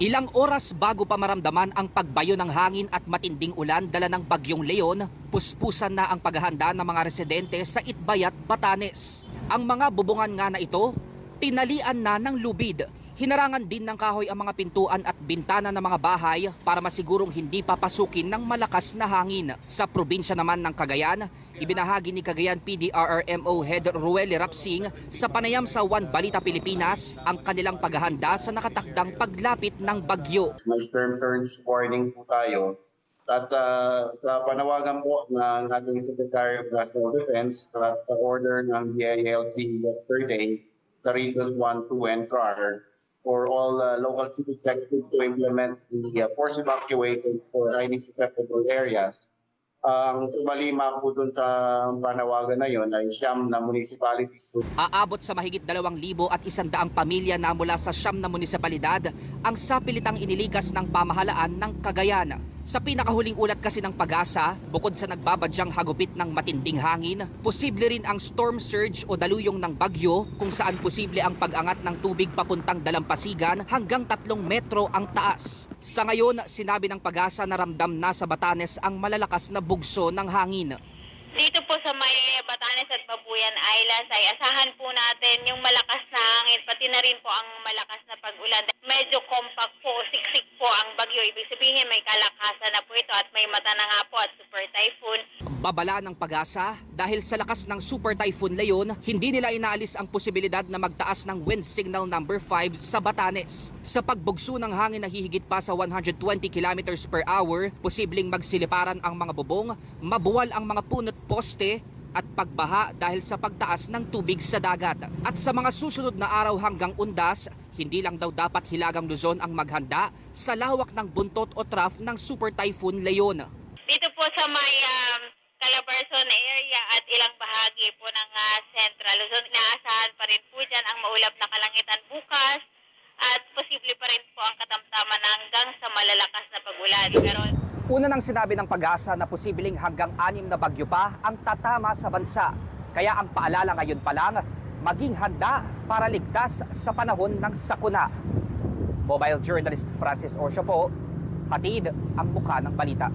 Ilang oras bago pa maramdaman ang pagbayo ng hangin at matinding ulan dala ng Bagyong Leon, puspusan na ang paghahanda ng mga residente sa Itbayat, Batanes. Ang mga bubungan nga na ito, tinalian na ng lubid. Hinarangan din ng kahoy ang mga pintuan at bintana ng mga bahay para masigurong hindi papasukin ng malakas na hangin. Sa probinsya naman ng Cagayan, ibinahagi ni Cagayan PDRRMO Head Rueli Rapsing sa panayam sa One Balita Pilipinas ang kanilang paghahanda sa nakatakdang paglapit ng bagyo. May storm surge warning po tayo. At sa panawagan po ng ating Secretary of National Defense at sa order ng DILG yesterday sa Regions 1, 2, and CAR, for all local city executives to implement the forced evacuations for highly susceptible areas. Ang tumalima po dun sa panawagan na yon ay 9 na municipalities. Aabot sa mahigit 2,100 pamilya na mula sa 9 na munisipalidad ang sapilitang inilikas ng pamahalaan ng Cagayan. Sa pinakahuling ulat kasi ng Pag-asa, bukod sa nagbabadyang hagupit ng matinding hangin, posible rin ang storm surge o daluyong ng bagyo kung saan posible ang pag-angat ng tubig papuntang dalampasigan hanggang 3 metro ang taas. Sa ngayon, sinabi ng Pag-asa na ramdam na sa Batanes ang malalakas na bugso ng hangin. Dito po sa may Batanes at Babuyan Islands ay asahan po natin yung malakas na hangin, pati na rin po ang malakas na pag-ulan. Medyo compact po, siksik po ang bagyo. Ibig sabihin may kalakasan na po ito at may mata na nga po at super typhoon. Babala ng Pag-asa, dahil sa lakas ng Super Typhoon Leon, hindi nila inaalis ang posibilidad na magtaas ng wind signal number 5 sa Batanes. Sa pagbugso ng hangin na hihigit pa sa 120 kilometers per hour, posibleng magsiliparan ang mga bubong, mabuwal ang mga punot poste at pagbaha dahil sa pagtaas ng tubig sa dagat. At sa mga susunod na araw hanggang undas, hindi lang daw dapat Hilagang Luzon ang maghanda sa lawak ng buntot o trough ng Super Typhoon Leon. Dito po sa may Calabarzon area at ilang bahagi po ng Central Luzon, inaasahan pa rin po dyan ang maulap na kalangitan bukas at posible pa rin po ang katamtaman hanggang sa malalakas na pag-ulan. Pero Una nang sinabi ng Pag-asa na posibleng hanggang 6 na bagyo pa ang tatama sa bansa. Kaya ang paalala ngayon pa lang, maging handa para ligtas sa panahon ng sakuna. Mobile journalist Francis Orcio po, hatid ang mukha ng balita.